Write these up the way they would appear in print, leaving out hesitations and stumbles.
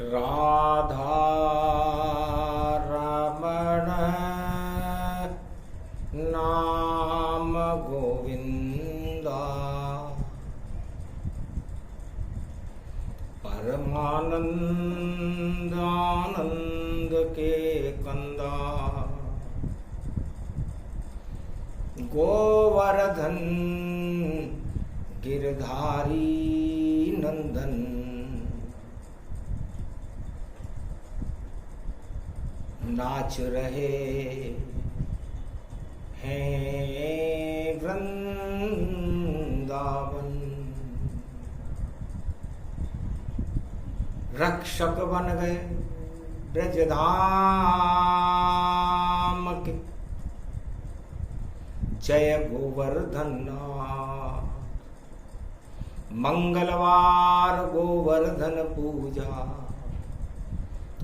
राधा रमण नाम गोविंदा परमानंद आनंद के कंदा गोवर्धन गिरधारी नंदन नाच रहे हैं वृंदावन। रक्षक बन गए ब्रजधाम के जय गोवर्धन। मंगलवार गोवर्धन पूजा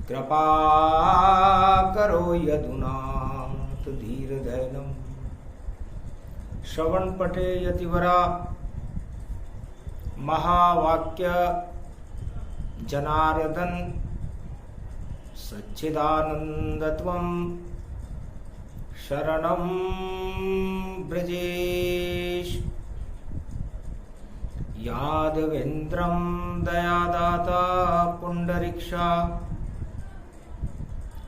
कृपा करो यदुनाथ धीर धैर्यम्। श्रवण पठे यतिवरा महावाक्य जनार्दन सच्चिदानंदत्वं शरणं ब्रजेश। यादवेन्द्रं दयादाता पुंडरीक्षा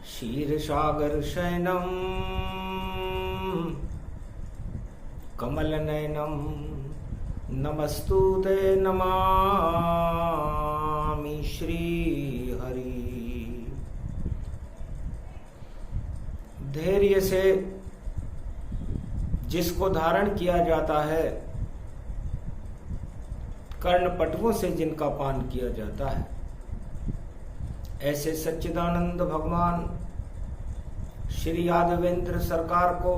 क्षीरसागर शयनं कमलनयनं नमस्तुते नमामि श्री हरि। धैर्य से जिसको धारण किया जाता है, कर्णपटुओं से जिनका पान किया जाता है, ऐसे सच्चिदानंद भगवान श्री यादवेंद्र सरकार को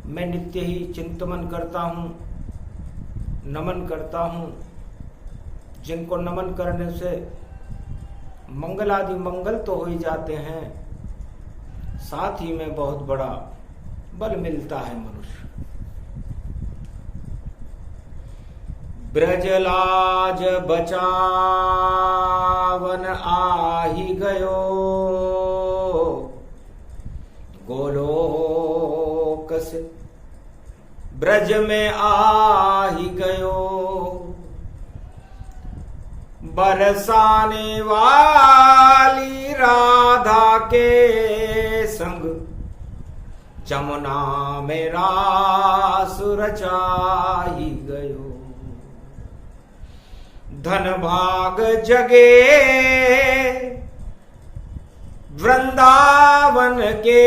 मैं नित्य ही चिंतन करता हूँ, नमन करता हूँ। जिनको नमन करने से मंगल आदि मंगल तो हो ही जाते हैं, साथ ही में बहुत बड़ा बल मिलता है मनुष्य। ब्रजलाज बचावन आही गयो, गोलोक से ब्रज में आही गयो। बरसाने वाली राधा के संग जमुना में रास रचाई गयो। धन भाग जगे वृंदावन के,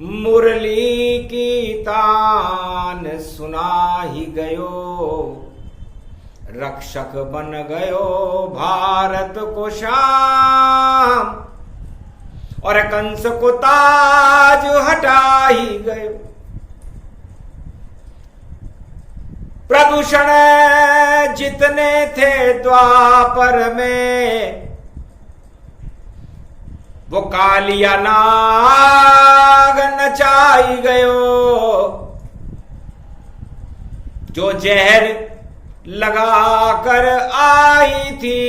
मुरली की तान सुना ही गयो। रक्षक बन गयो भारत को श्याम, और कंस को ताज हटा ही गयो। प्रदूषण जितने थे द्वापर में, वो कालिया नाग नचाई गयो। जो जहर लगा कर आई थी,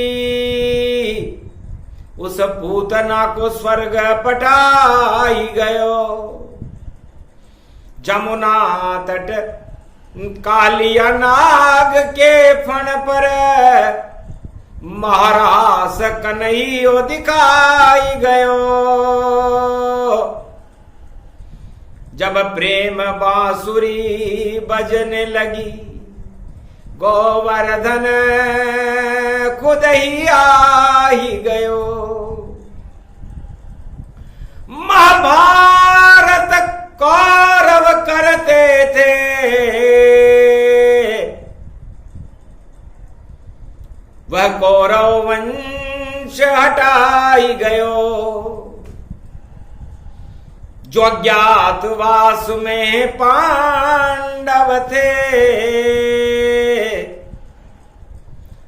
उस पूतना को स्वर्ग पटाई गयो। जमुना तट कालिया नाग के फण पर महारास कन्हैयो दिखाई गयो। जब प्रेम बांसुरी बजने लगी, गोवर्धन खुद ही आ ही गयो। महाभारत कौरव करते थे, वह कौरव वंश हटाई गयो। जो अज्ञातवास में पांडव थे,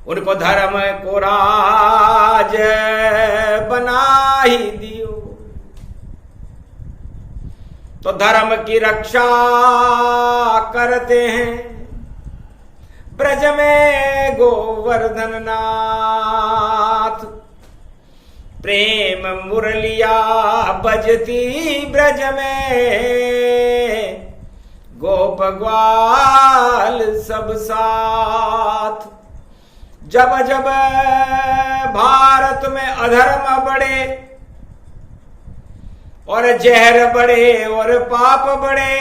उनको धर्म को राज बना ही दियो। तो धर्म की रक्षा करते हैं ब्रज में गोवर्धन नाथ। प्रेम मुरलिया बजती ब्रज में, गोप ग्वाल सब साथ। जब जब भारत में अधर्म बढ़े और जहर बढ़े और पाप बढ़े,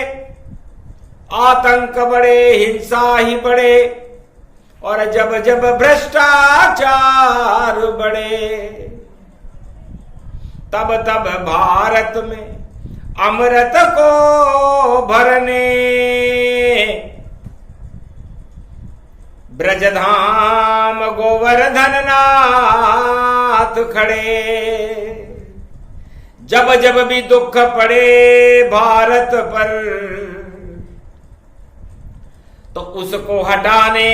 आतंक बढ़े, हिंसा ही बढ़े, और जब जब भ्रष्टाचार बढ़े, तब तब भारत में अमृत को भरने ब्रजधाम गोवर्धन नाथ खड़े। जब जब भी दुख पड़े भारत पर, तो उसको हटाने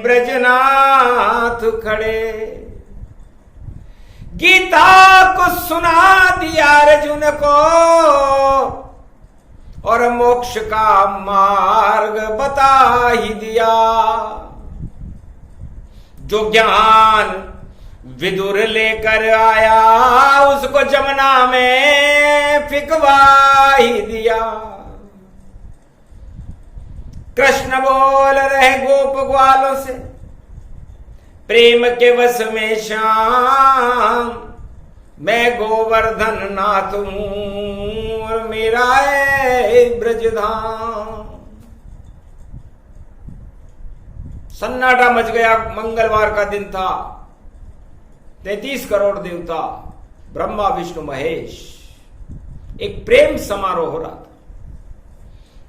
ब्रजनाथ खड़े। गीता को सुना दिया अर्जुन को, और मोक्ष का मार्ग बता ही दिया। जो ज्ञान विदुर लेकर आया, उसको जमुना में फिकवा ही दिया। कृष्ण बोल रहे गोप ग्वालों से, प्रेम के वश में श्याम, मैं गोवर्धन नाथ हूं और मेरा है ब्रजधाम। सन्नाटा मच गया। मंगलवार का दिन था। 33 करोड़ देवता, ब्रह्मा विष्णु महेश, एक प्रेम समारोह हो रहा था।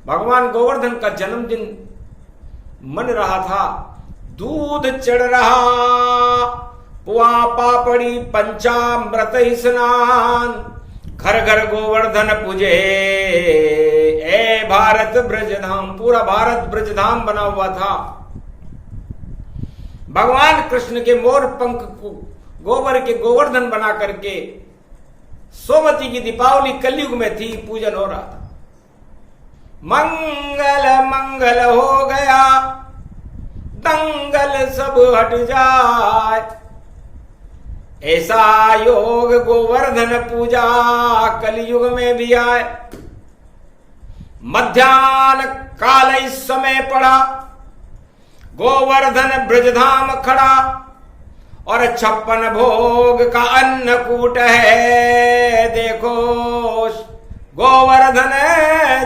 भगवान गोवर्धन का जन्मदिन मन रहा था। दूध चढ़ रहा, पुआ पापड़ी पंचामृत स्नान, घर घर गोवर्धन पूजे, ए भारत ब्रजधाम। पूरा भारत ब्रजधाम बना हुआ था। भगवान कृष्ण के मोर पंख को गोबर के गोवर्धन बना करके सोमवती की दीपावली कलयुग में थी, पूजन हो रहा था। मंगल मंगल हो गया, दंगल सब हट जाए, ऐसा योग गोवर्धन पूजा कलयुग में भी आए। मध्याह्न काल इस समय पड़ा, गोवर्धन ब्रजधाम खड़ा, और 56 भोग का अन्नकूट है। देखो गोवर्धन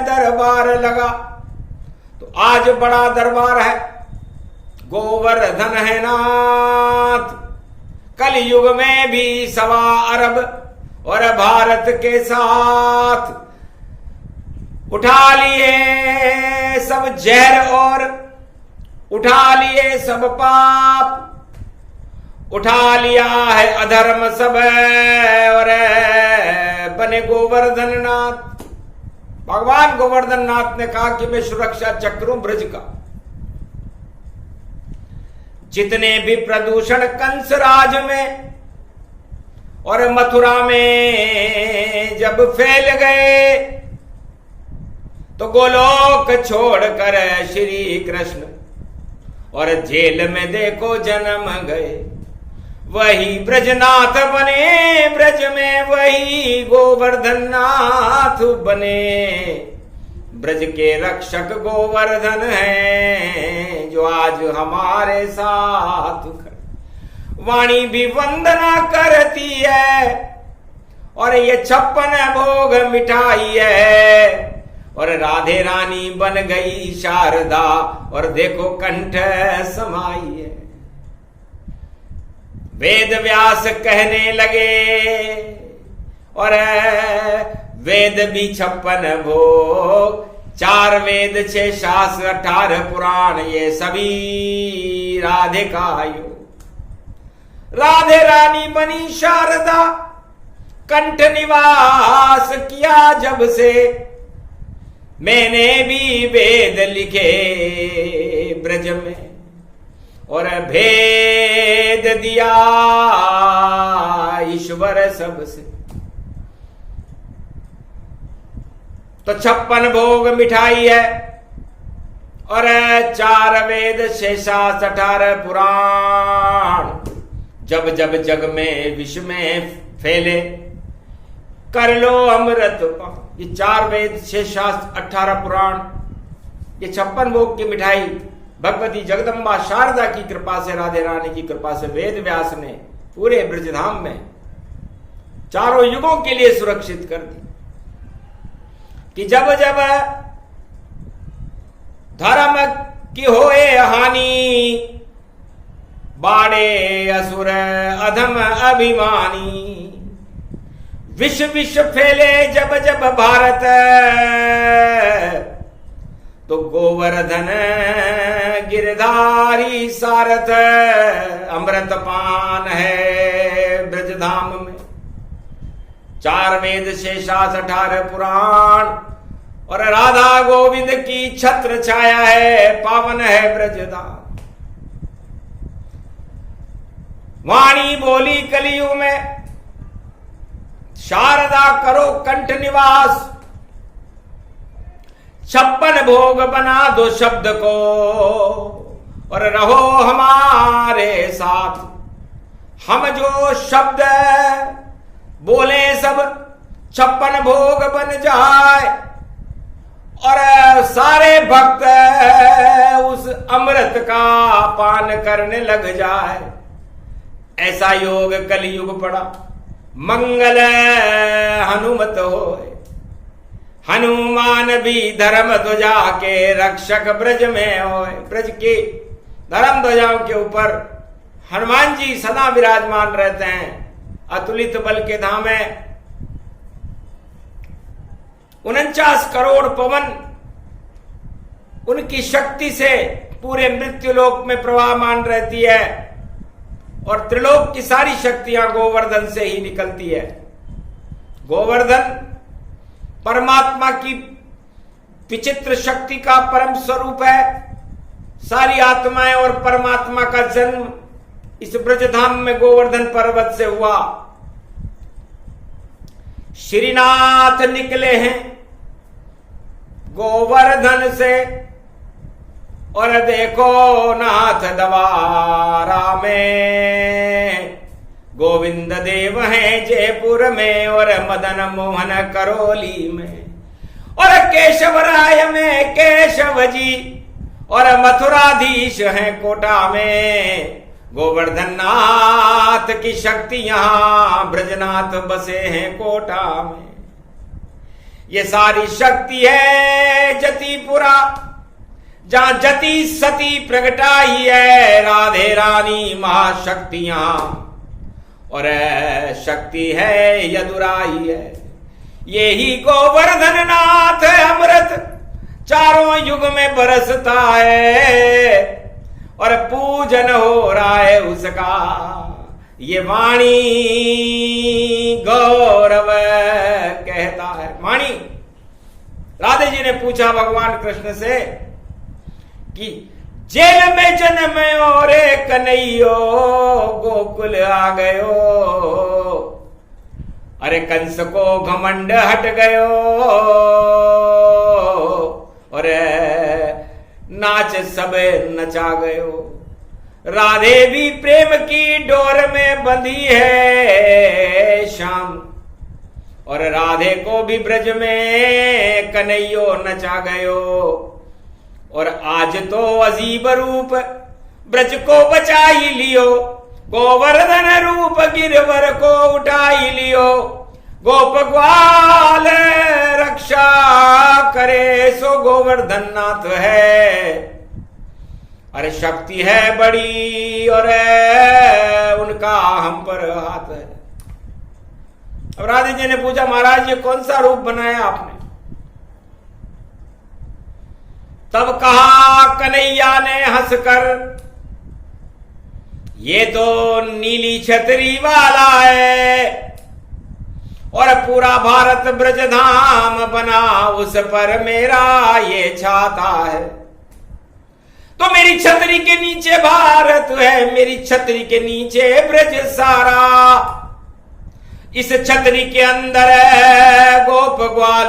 दरबार लगा, तो आज बड़ा दरबार है। गोवर्धन है नाथ, कलयुग में भी 1.25 अरब और भारत के साथ उठा लिए सब जहर और उठा लिए सब पाप, उठा लिया है अधर्म सब, और बने गोवर्धन नाथ। भगवान गोवर्धन नाथ ने कहा कि मैं सुरक्षा चक्र हूं ब्रज का। जितने भी प्रदूषण कंस राज में और मथुरा में जब फैल गए, तो गोलोक छोड़कर श्री कृष्ण और जेल में देखो जन्म गए। वही ब्रजनाथ बने ब्रज में, वही गोवर्धन नाथ बने। ब्रज के रक्षक गोवर्धन हैं, जो आज हमारे साथ खड़े। वाणी भी वंदना करती है, और ये 56 भोग मिठाई है, और राधे रानी बन गई शारदा, और देखो कंठ समाई है। वेद व्यास कहने लगे, और वेद भी 56 भोग, 4 वेद 6 शास्त्र 18 पुराण, ये सभी राधे का योग। राधे रानी बनी शारदा, कंठ निवास किया जब से, मैंने भी वेद लिखे ब्रज में, और भेद दिया ईश्वर सबसे। तो 56 भोग मिठाई है, और 4 वेद शेषास 18 पुराण, जब जब जग में विश्व में फैले कर लो अमृत पान। ये 4 वेद शेषास 18 पुराण, ये 56 भोग की मिठाई भगवती जगदम्बा शारदा की कृपा से, राधे रानी की कृपा से वेद व्यास ने पूरे ब्रजधाम में चारों युगों के लिए सुरक्षित कर दी कि जब जब धर्म की होए हानि, बाड़े असुर अधम अभिमानी, विश्व विश्व फैले जब जब भारत, तो गोवर्धन गिरधारी सारथ, अमृत पान है ब्रजधाम में। 4 वेद शेषास 18 पुराण और राधा गोविंद की छत्र छाया है, पावन है ब्रजधाम। वाणी बोली कलियुग में, शारदा करो कंठ निवास, 56 भोग बना दो शब्द को और रहो हमारे साथ। हम जो शब्द बोले सब 56 भोग बन जाए और सारे भक्त उस अमृत का पान करने लग जाए। ऐसा योग कलयुग पड़ा, मंगल हनुमत होए। हनुमान भी धर्म ध्वजा के रक्षक ब्रज में होए। ब्रज की धर्म ध्वजाओं के ऊपर हनुमान जी सदा विराजमान रहते हैं। अतुलित बल के धाम है, 49 करोड़ पवन उनकी शक्ति से पूरे मृत्युलोक में प्रवाहमान रहती है और त्रिलोक की सारी शक्तियां गोवर्धन से ही निकलती है। गोवर्धन परमात्मा की विचित्र शक्ति का परम स्वरूप है। सारी आत्माएं और परमात्मा का जन्म इस ब्रजधाम में गोवर्धन पर्वत से हुआ। श्रीनाथ निकले हैं गोवर्धन से और देखो नाथ द्वारा में गोविंद देव हैं जयपुर में और मदन मोहन करौली में और केशव राय में केशव जी और मथुराधीश हैं कोटा में। गोवर्धन नाथ की शक्ति यहां ब्रजनाथ बसे हैं कोटा में। ये सारी शक्ति है जतिपुरा जहां जति सती प्रगटाई है राधे रानी महाशक्तियां और शक्ति है यदुराई है। यही गोवर्धन नाथ अमृत चारों युग में बरसता है और पूजन हो रहा है उसका। ये वाणी गौरव कहता है। वाणी राधे जी ने पूछा भगवान कृष्ण से कि जेल में जन्म और कन्हैयो गोकुल आ गयो, अरे कंस को घमंड हट गयो और नाच सब नचा गयो। राधे भी प्रेम की डोर में बंधी है श्याम और राधे को भी ब्रज में कन्हैयो नचा गयो और आज तो अजीब रूप ब्रज को बचा ही लियो। गोवर्धन रूप गिरवर को उठा ही लियो। गोप ग्वाल रक्षा करे सो गोवर्धन नाथ है। अरे शक्ति है बड़ी और उनका हम पर हाथ है। अब राधे जी ने पूछा महाराज ये कौन सा रूप बनाया आपने? तब कहा कन्हैया ने हंसकर ये तो नीली छतरी वाला है और पूरा भारत ब्रजधाम बना उस पर मेरा ये छाता है। तो मेरी छतरी के नीचे भारत है, मेरी छतरी के नीचे ब्रज सारा। इस छतरी के अंदर है गोप ग्वाल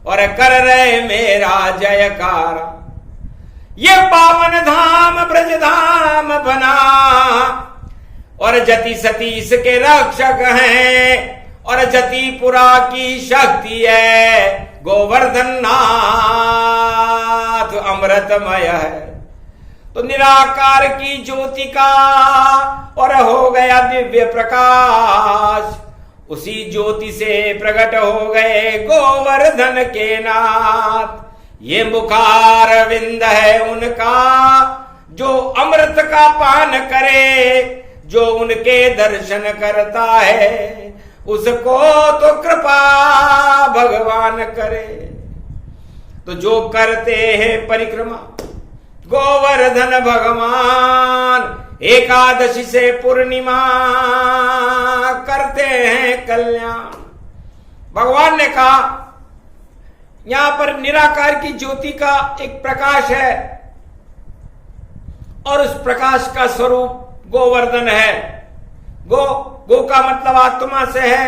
और कर रहे मेरा जयकारा। ये पावन धाम ब्रज धाम बना, और जति सतीश के रक्षक हैं, और जतिपुरा की शक्ति है, गोवर्धन नाथ अमृतमय है। तो निराकार की ज्योति का और हो गया दिव्य प्रकाश, उसी ज्योति से प्रकट हो गए गोवर्धन के नाथ। ये मुखार विंद है उनका, जो अमृत का पान करे, जो उनके दर्शन करता है, उसको तो कृपा भगवान करे। तो जो करते हैं परिक्रमा गोवर्धन भगवान, एकादशी से पूर्णिमा करते हैं कल्याण। भगवान ने कहा यहां पर निराकार की ज्योति का एक प्रकाश है, और उस प्रकाश का स्वरूप गोवर्धन है। गो का मतलब आत्मा से है,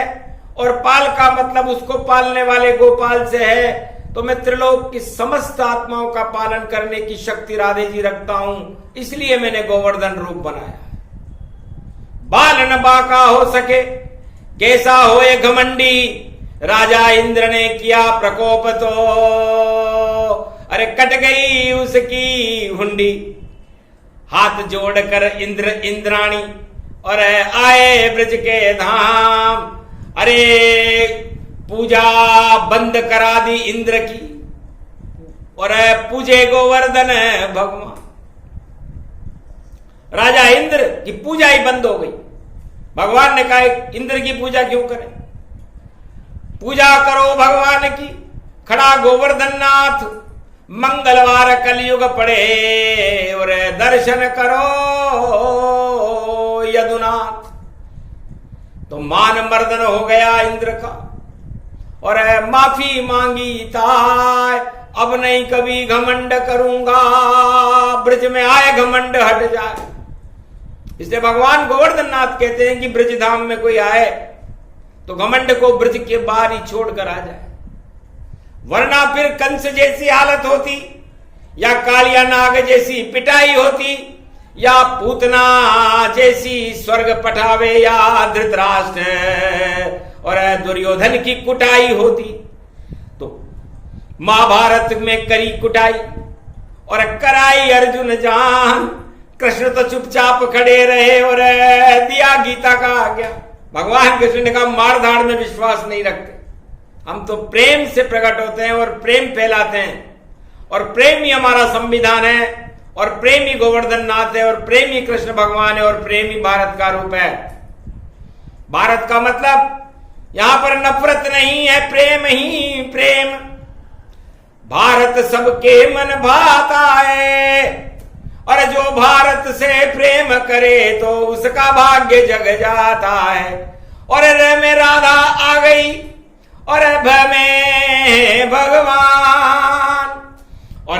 और पाल का मतलब उसको पालने वाले गोपाल से है। तो मैं त्रिलोक की समस्त आत्माओं का पालन करने की शक्ति राधे जी रखता हूं, इसलिए मैंने गोवर्धन रूप बनाया। बाल न बाका हो सके, कैसा होए घमंडी, राजा इंद्र ने किया प्रकोप तो अरे कट गई उसकी हुंडी। हाथ जोड़कर इंद्र इंद्राणी और आए ब्रज के धाम, अरे पूजा बंद करा दी इंद्र की, और पूजे गोवर्धन भगवान। राजा इंद्र की पूजा ही बंद हो गई। भगवान ने कहा इंद्र की पूजा क्यों करें, पूजा करो भगवान की। खड़ा गोवर्धन नाथ, मंगलवार कलयुग पड़े, और दर्शन करो यदुनाथ। तो मान मर्दन हो गया इंद्र का, और माफी मांगी ताय, अब नहीं कभी घमंड करूंगा, ब्रज में आए घमंड हट जाए। इसलिए भगवान गोवर्धन नाथ कहते हैं कि ब्रज धाम में कोई आए तो घमंड को ब्रज के बाहर ही छोड़कर आ जाए, वरना फिर कंस जैसी हालत होती, या कालिया नाग जैसी पिटाई होती, या पूतना जैसी स्वर्ग पठावे, या धृतराष्ट्र और दुर्योधन की कुटाई होती। तो महाभारत में करी कुटाई और कराई अर्जुन जान, कृष्ण तो चुपचाप खड़े रहे और दिया गीता का आज्ञा। भगवान कृष्ण ने कहा मार धाड़ में विश्वास नहीं रखते, हम तो प्रेम से प्रकट होते हैं और प्रेम फैलाते हैं, और प्रेम ही हमारा संविधान है, और प्रेम ही गोवर्धन नाथ है, और प्रेम ही कृष्ण भगवान है, और प्रेम ही भारत का रूप है। भारत का मतलब यहां पर नफरत नहीं है, प्रेम ही प्रेम। भारत सबके मन भाता है, और जो भारत से प्रेम करे तो उसका भाग्य जग जाता है। और रे में राधा आ गई, और भ में भगवान, और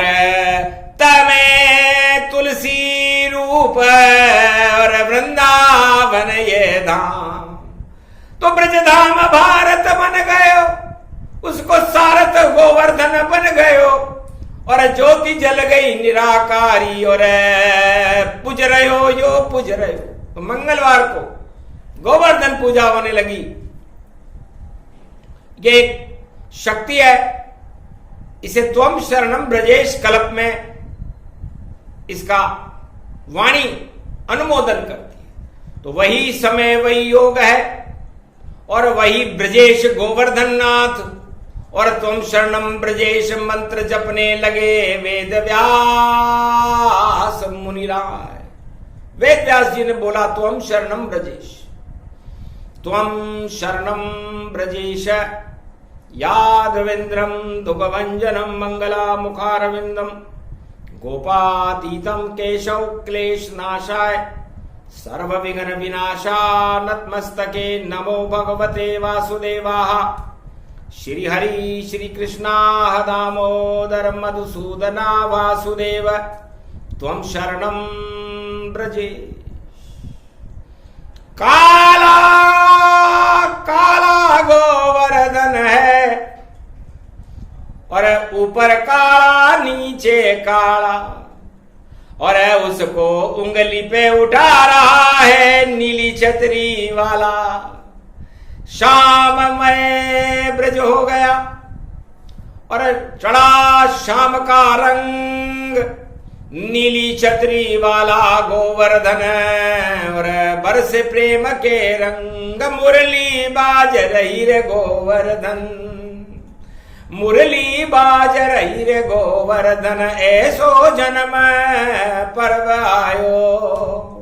तमें तुलसी रूप, और वृंदावन ये धाम। तो ब्रज धाम भारत बन गयो, उसको सारथ गोवर्धन बन गयो, और ज्योति जल गई निराकारी, और पूज रहे हो यो पूज रहे हो। तो मंगलवार को गोवर्धन पूजा होने लगी। ये एक शक्ति है, इसे त्वम शरणम ब्रजेश कल्प में इसका वाणी अनुमोदन करती है। तो वही समय वही योग है, और वही ब्रजेश गोवर्धन नाथ, और तुम शरणम ब्रजेश मंत्र जपने लगे वेद व्यास मुनिराय। वेद व्यास जी ने बोला तुम शरणम ब्रजेश, तुम शरणम ब्रजेश, यादवेन्द्रम दुगवंजनम मंगला मुखारविंदम, गोपातीतम केशव क्लेश नाशाय, सर्व विघ्न विनाशा नतमस्तके नमो भगवते वासुदेवाः। श्री हरि श्री कृष्णा दामोदर मधुसूदना वासुदेव, त्वं शरणं ब्रजे। काला काला गोवर्धन है, और ऊपर काला नीचे काला, और उसको उंगली पे उठा रहा है नीली छतरी वाला। शाममय ब्रज हो गया और चढ़ा शाम का रंग, नीली छतरी वाला गोवर्धन और बरसे प्रेम के रंग। मुरली बाज रही रे गोवर्धन, मुरली बाज रही रे गोवर्धन, ऐसो जन्म पर्व आयो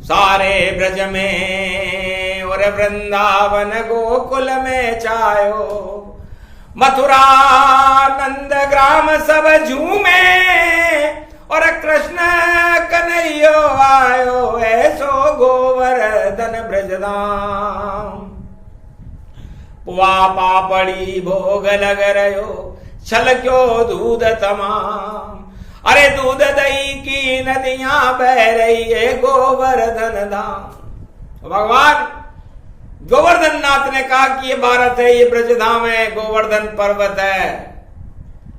सारे ब्रज में और वृंदावन गोकुल में छायो। मथुरा नंद ग्राम सब झूमे और कृष्ण कन्हैयो आयो, ऐसो गोवर्धन ब्रजधाम। पुआ पापड़ी भोग लग रहो, छलक्यो दूध तमाम। अरे दूध दही की नदियां बह रही है गोवर्धन धाम। भगवान गोवर्धन नाथ ने कहा कि ये भारत है, ये ब्रजधाम है, गोवर्धन पर्वत है।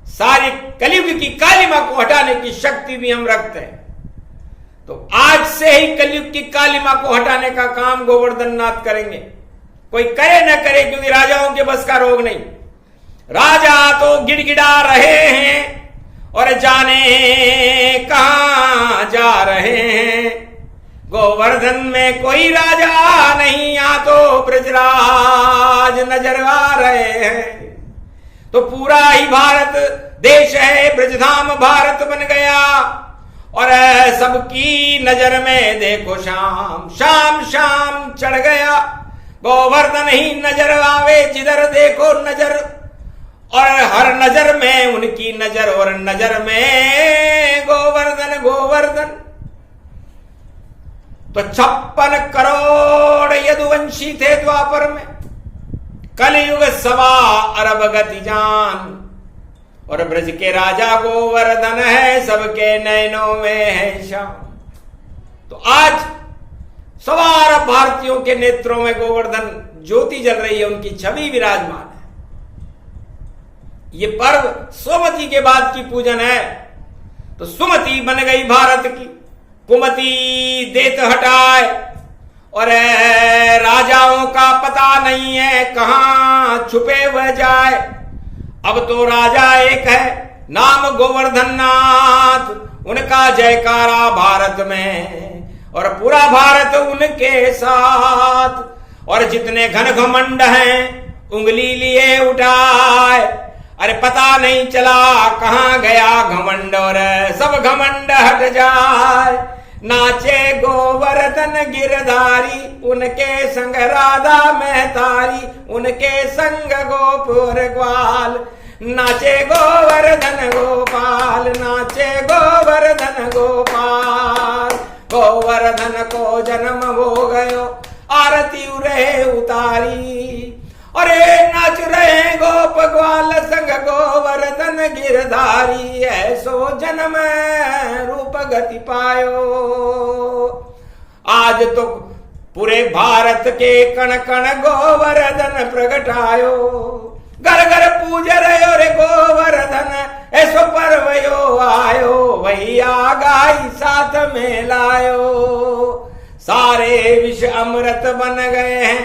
सारी कलयुग की कालिमा को हटाने की शक्ति भी हम रखते हैं। तो आज से ही कलयुग की कालिमा को हटाने का काम गोवर्धन नाथ करेंगे। कोई करे न करे, क्योंकि राजाओं के बस का रोग नहीं। राजा तो गिड़गिड़ा रहे हैं और जाने कहां जा रहे हैं। गोवर्धन में कोई राजा नहीं, या तो ब्रजराज नजर आ रहे हैं। तो पूरा ही भारत देश है, ब्रजधाम भारत बन गया और सबकी नजर में देखो शाम शाम शाम चढ़ गया। गोवर्धन ही नजर आवे जिधर देखो नजर, और हर नजर में उनकी नजर, और नजर में गोवर्धन गोवर्धन। तो 56 करोड़ यदुवंशी थे द्वापर में, कलयुग 1.25 अरब गति जान। और ब्रज के राजा गोवर्धन है, सबके नयनों में है श्याम। तो आज 1.25 अरब भारतीयों के नेत्रों में गोवर्धन ज्योति जल रही है, उनकी छवि विराजमान है। ये पर्व सुमति के बाद की पूजन है। तो सुमति बन गई भारत की, कुमति देत हटाए, और राजाओं का पता नहीं है कहां छुपे वह जाए। अब तो राजा एक है, नाम गोवर्धन नाथ, उनका जयकारा भारत में, और पूरा भारत उनके साथ। और जितने घन घमंड हैं उंगली लिए उठाए, अरे पता नहीं चला कहां गया घमंड, और सब घमंड हट जाए। नाचे गोवर्धन गिरधारी, उनके संग राधा मेहतारी, उनके संग गोप और ग्वाल। नाचे गोवर्धन गोपाल, नाचे गोवर्धन गोपाल। गोवर्धन को जन्म हो गयो, आरती रहे उतारी। अरे नाच रहे गोप ग्वाल संग गोवर्धन गिरधारी, ऐसो जन्म रूप गति पायो। आज तो पूरे भारत के कण कण गोवर्धन प्रगटायो। घर घर पूज रहे रे गोवर्धन, ऐसो पर्वयो आयो, वही आगाई साथ में लायो। सारे विश्व अमृत बन गए हैं,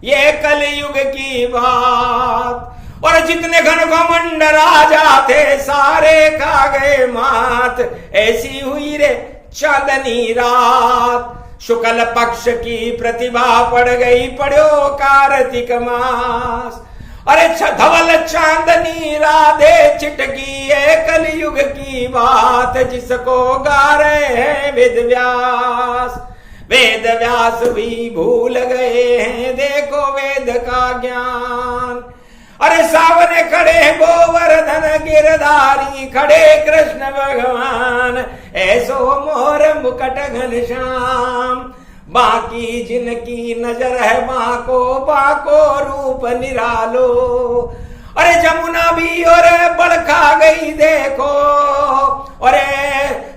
ये कलयुग की बात। और जितने घन घमंड राजा थे, सारे खा गए मात। ऐसी हुई रे चांदनी रात, शुक्ल पक्ष की प्रतिभा पड़ गई, पड़ो कार्तिक मास। अरे धवल चांदनी राधे छिटकी, है कलयुग की बात, जिसको गा रहे हैं वेद व्यास। वेद व्यास भी भूल गए हैं, देखो वेद का ज्ञान। अरे सामने खड़े गोवर्धन गिरधारी, खड़े कृष्ण भगवान, ऐसो मोर मुकुट घनश्याम। बाकी जिनकी नजर है बाको, बाको रूप निरालो। अरे जमुना भी और बड़खा गई देखो, अरे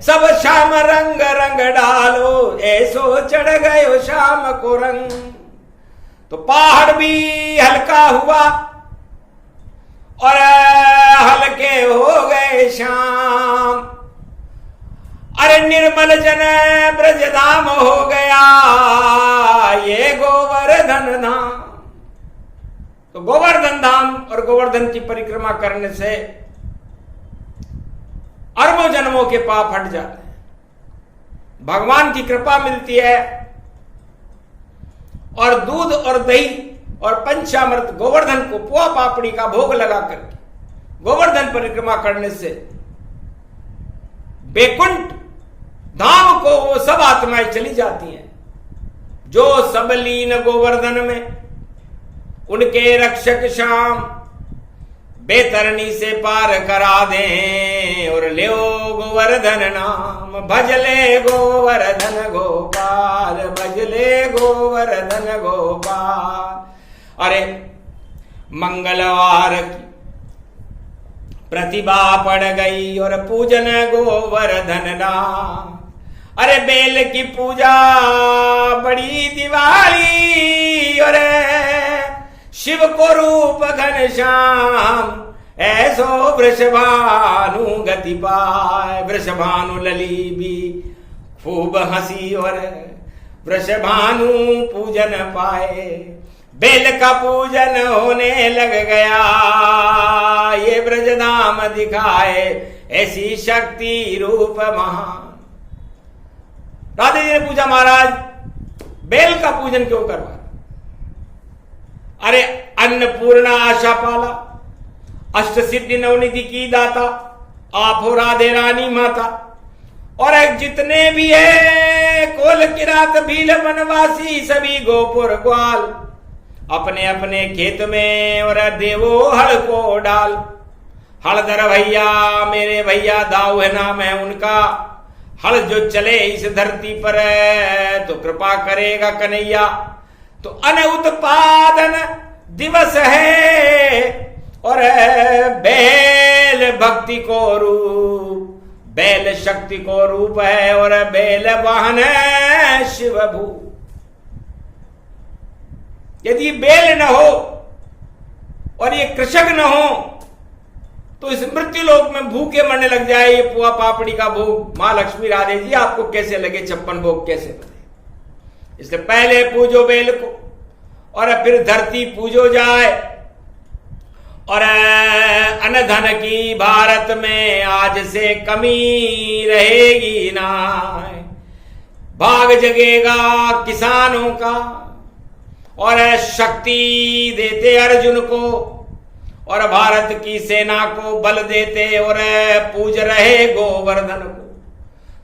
सब श्याम रंग रंग डालो, ऐसो चढ़ गयो श्याम को रंग। तो पहाड़ भी हल्का हुआ और हल्के हो गए श्याम। अरे निर्मल जन ब्रज धाम हो गया ये गोवर्धन धाम। तो गोवर्धन धाम और गोवर्धन की परिक्रमा करने से अरबों जन्मों के पाप हट जाते हैं, भगवान की कृपा मिलती है। और दूध और दही और पंचामृत गोवर्धन को पुआ पापड़ी का भोग लगा करके गोवर्धन परिक्रमा करने से बैकुंठ धाम को वो सब आत्माएं चली जाती हैं जो सब लीन गोवर्धन में। उनके रक्षक श्याम बेतरनी से पार करा दें और ले गोवर्धन नाम। भजले गोवर्धन गोपाल, भजले गोवर्धन गोपाल। अरे मंगलवार की प्रतिभा पड़ गई और पूजन गोवर्धन नाम। अरे बेल की पूजा बड़ी दिवाली और शिव को रूप घनश्याम ऐसो वृषभानु गति पाए। वृषभानु लली भी खूब हंसी और वृषभानु पूजन पाए। बेल का पूजन होने लग गया ये ब्रजधाम दिखाए ऐसी शक्ति रूप महान। राधे जी ने पूछा महाराज बेल का पूजन क्यों करवा? अरे अन्नपूर्णा आशा पाला, अष्ट सिद्धि नवनिधि की दाता, आप हो राधे रानी माता। और जितने भी है कोल किरात भील वनवासी सभी गोपुर ग्वाल अपने अपने खेत में और देवो हल को डाल। हलधर भैया मेरे भैया दाऊ है नाम है उनका। हल जो चले इस धरती पर तो कृपा करेगा कन्हैया। तो अन उत्पादन दिवस है और बैल भक्ति को रूप, बैल शक्ति को रूप है और बैल वाहन है शिव भू। यदि बैल न हो और ये कृषक न हो तो इस मृत्यु लोक में भूखे मरने लग जाए। ये पुआ पापड़ी का भोग मां लक्ष्मी राधे जी आपको कैसे लगे? 56 भोग कैसे बने? इसलिए पहले पूजो बेल को और फिर धरती पूजो जाए। और अन्न धन की भारत में आज से कमी रहेगी ना। भाग जगेगा किसानों का और शक्ति देते अर्जुन को और भारत की सेना को बल देते और पूज रहे गोवर्धन को।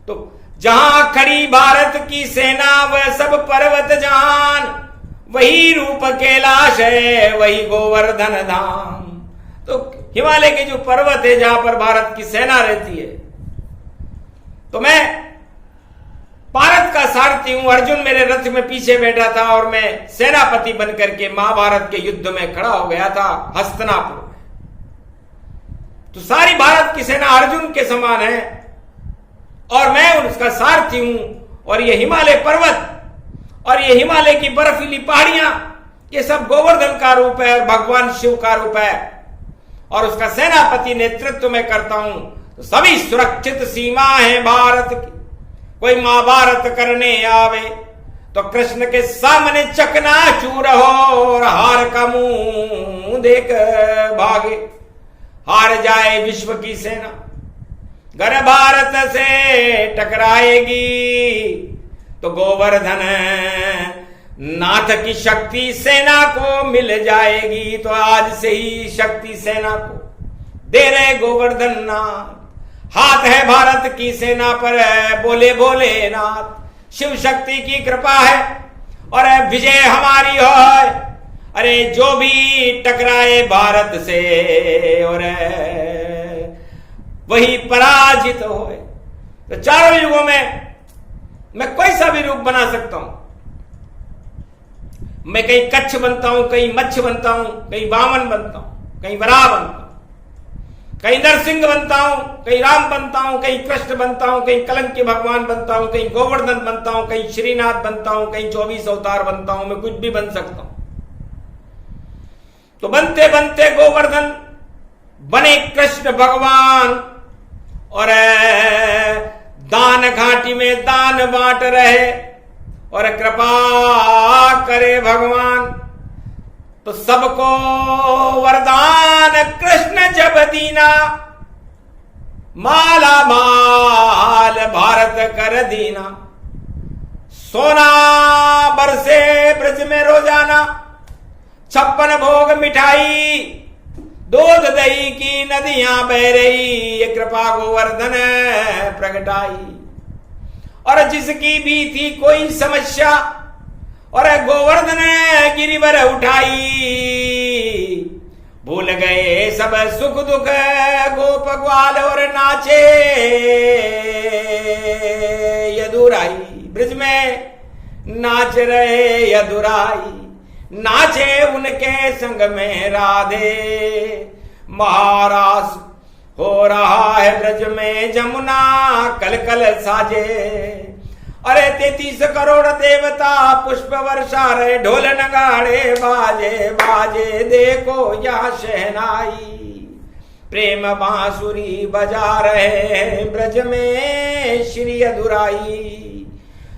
तो जहां खड़ी भारत की सेना वह सब पर्वत जहान, वही रूप कैलाश है वही गोवर्धन धाम। तो हिमालय के जो पर्वत है जहां पर भारत की सेना रहती है। तो मैं भारत का सारथी हूं, अर्जुन मेरे रथ में पीछे बैठा था और मैं सेनापति बनकर के महाभारत के युद्ध में खड़ा हो गया था हस्तिनापुर में। तो सारी भारत की सेना अर्जुन के समान है और मैं उसका सारथी हूं। और ये हिमालय पर्वत और ये हिमालय की बर्फीली पहाड़ियां ये सब गोवर्धन का रूप है और भगवान शिव का रूप है और उसका सेनापति नेतृत्व में करता हूं। तो सभी सुरक्षित सीमा है भारत की। कोई महाभारत करने आवे तो कृष्ण के सामने चकनाचूर हो और हार का मुंह देख भागे। हार जाए विश्व की सेना, घर भारत से टकराएगी तो गोवर्धन नाथ की शक्ति सेना को मिल जाएगी। तो आज से ही शक्ति सेना को दे रहे गोवर्धन नाथ। हाथ है भारत की सेना पर बोले भोलेनाथ। शिव शक्ति की कृपा है और विजय हमारी हो। अरे जो भी टकराए भारत से और वही पराजित हो। तो चारों युगों में मैं कोई सा भी रूप बना सकता हूं। मैं कहीं कच्छ बनता हूं, कहीं मच्छ बनता हूं, कहीं वामन बनता हूं, कहीं वराह बनता हूं, कहीं नरसिंह बनता हूं, कहीं राम बनता हूं, कहीं कृष्ण बनता हूं, कहीं कलंकी भगवान बनता हूं, कहीं गोवर्धन बनता हूं, कहीं श्रीनाथ बनता हूं, कहीं 24 अवतार बनता हूं। मैं कुछ भी बन सकता हूं। तो बनते बनते गोवर्धन बने कृष्ण भगवान और दान घाटी में दान बांट रहे और कृपा करे भगवान। तो सबको वरदान कृष्ण जब दीना, माला माल भारत कर दीना। सोना बरसे ब्रज में रोजाना, 56 भोग मिठाई, दूध दही की नदियां बह रही, ये कृपा गोवर्धन प्रगटाई। और जिसकी भी थी कोई समस्या, और गोवर्धन गिरिवर उठाई। भूल गए सब सुख दुख गोप ग्वाल, और नाचे यदुराई। ब्रज में नाच रहे यदुराई, नाचे उनके संग में राधे। महारास हो रहा है ब्रज में जमुना, कल कल साजे। अरे 33 करोड़ देवता पुष्प वर्षा रहे, ढोल नगाड़े बाजे बाजे। देखो यहाँ शहनाई, प्रेम बांसुरी बजा रहे ब्रज में श्री यदुराई।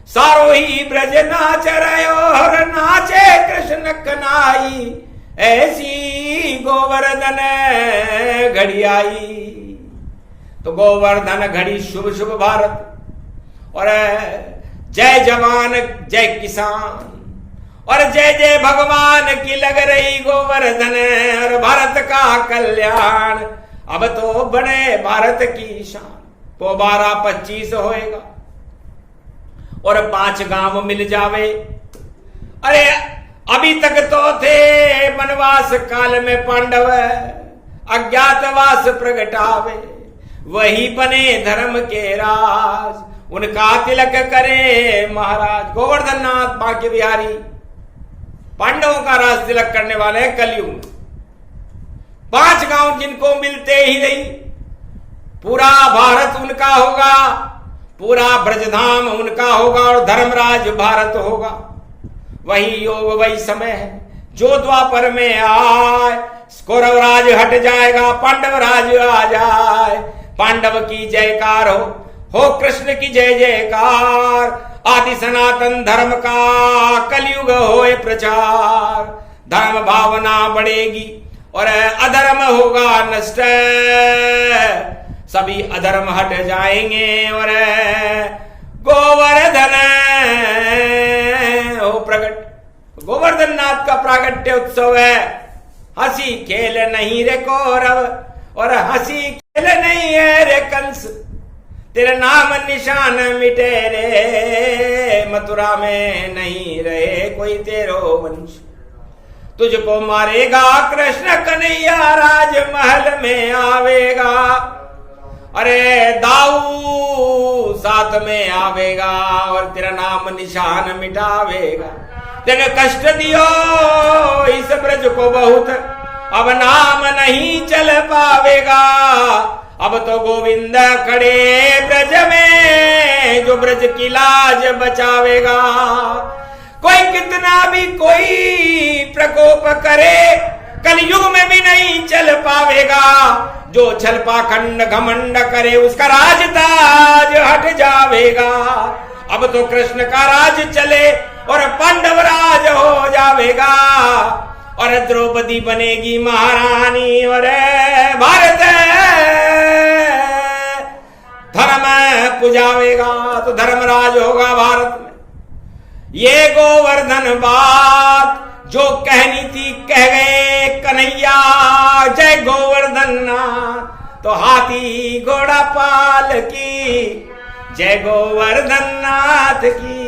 सारो ही ब्रज नाच रहे और नाचे कृष्ण कन्हई, ऐसी गोवर्धन घड़ी आई। तो गोवर्धन घड़ी शुभ शुभ भारत, और जय जवान जय किसान, और जय जय भगवान की लग रही गोवर्धन। और भारत का कल्याण अब तो बने भारत की शान। तो 12-25 होएगा और 5 गांव मिल जावे। अरे अभी तक तो थे वनवास काल में पांडव, अज्ञातवास प्रगटावे। वही बने धर्म के राज, उनका तिलक करे महाराज। गोवर्धन नाथ बांके बिहारी पांडवों का राज तिलक करने वाले हैं कलयुग में। 5 गांव जिनको मिलते ही नहीं, पूरा भारत उनका होगा, पूरा ब्रजधाम उनका होगा, और धर्मराज भारत होगा। वही योग वही समय है जो द्वापर में आए। कौरव राज हट जाएगा, पांडव राज आ जाए। पांडव की जयकार हो कृष्ण की जय जयकार। आदि सनातन धर्म का कलयुग होए प्रचार। धर्म भावना बढ़ेगी और अधर्म होगा नष्ट। सभी अधर्म हट जाएंगे और गोवर्धन हो प्रकट। गोवर्धन नाथ का प्रागट्य उत्सव है। हंसी खेल नहीं रे कौरव, और हंसी खेल नहीं है रे कंस। तेरा नाम निशान मिटे रे, मथुरा में नहीं रहे कोई तेरो वंश। तुझको मारेगा कृष्ण कन्हैया, राजमहल में आवेगा। अरे दाऊ साथ में आवेगा, और तेरा नाम निशान मिटावेगा। तेने कष्ट दियो इस ब्रज को बहुत, अब नाम नहीं चल पावेगा। अब तो गोविंद खड़े ब्रज में, जो ब्रज की लाज बचावेगा। कोई कितना भी कोई प्रकोप करे, कलयुग में भी नहीं चल पावेगा। जो छल पाखंड घमंड करे, उसका राज ताज हट जावेगा। अब तो कृष्ण का राज चले और पांडव राज हो जावेगा। और द्रौपदी बनेगी महारानी, और भारत धर्म पुजावेगा। तो धर्मराज होगा भारत में। ये गोवर्धन बात जो कहनी थी कह गए कन्हैया। जय गोवर्धन नाथ। तो हाथी घोड़ा पाल की, जय गोवर्धन नाथ की।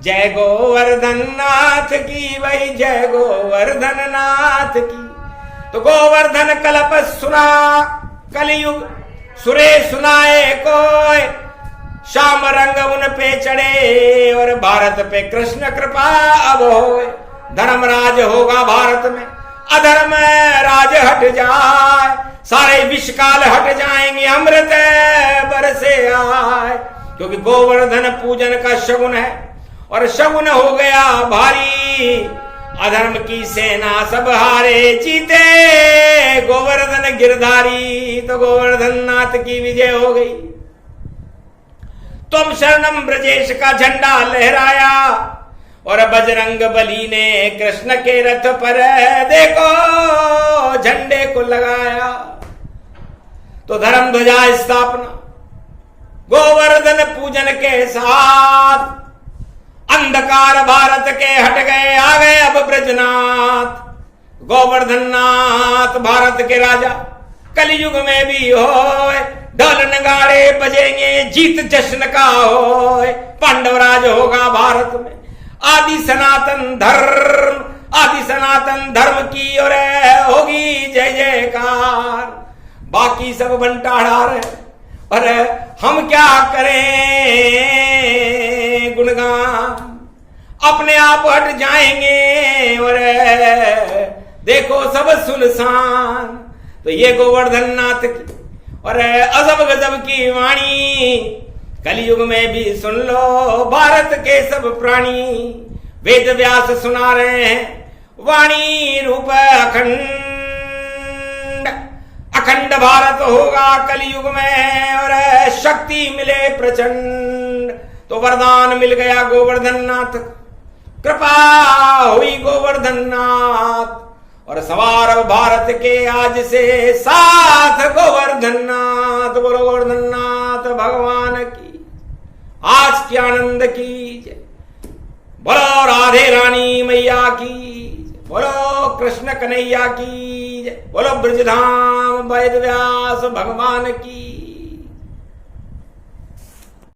जय गोवर्धन नाथ की, वही जय गोवर्धन नाथ की। तो गोवर्धन कल्प सुना कलयुग, सुरे सुनाए कोई। श्याम रंग उन पे चढ़े, और भारत पे कृष्ण कृपा अब होए। धर्मराज होगा भारत में, अधर्म राज हट जाए। सारे विषकाल हट जाएंगे, अमृत बरसे आए। क्योंकि गोवर्धन पूजन का शगुन है, और शगुन हो गया भारी। अधर्म की सेना सब हारे, जीते गोवर्धन गिरधारी। तो गोवर्धन नाथ की विजय हो गई। तुम शरणम ब्रजेश का झंडा लहराया और बजरंग बली ने कृष्ण के रथ पर देखो झंडे को लगाया। तो धर्म ध्वजा स्थापना गोवर्धन पूजन के साथ अंधकार भारत के हट गए, आ गए अब ब्रजनाथ गोवर्धन नाथ भारत के राजा। कलयुग में भी होए ढोल नगाड़े बजेंगे, जीत जश्न का होए, पांडव राज होगा भारत में। आदि सनातन धर्म की और होगी जय जयकार। बाकी सब बंटाढ़ा रहे और हम क्या करें गुणगान, अपने आप हट जाएंगे और देखो सब सुनसान। तो ये गोवर्धन नाथ की और अजब गजब की वाणी कलयुग में भी सुन लो भारत के सब प्राणी। वेद व्यास सुना रहे हैं वाणी रूप अखंड भारत होगा कलयुग में और शक्ति मिले प्रचंड। तो वरदान मिल गया गोवर्धन नाथ, कृपा हुई गोवर्धन नाथ और सवार भारत के आज से साथ गोवर्धन नाथ। बोलो गोवर्धन नाथ भगवान की आज की आनंद की जय। बोलो राधे रानी मैया की जय। बोलो कृष्ण कन्हैया की जय। बोलो ब्रजधाम वेद व्यास भगवान की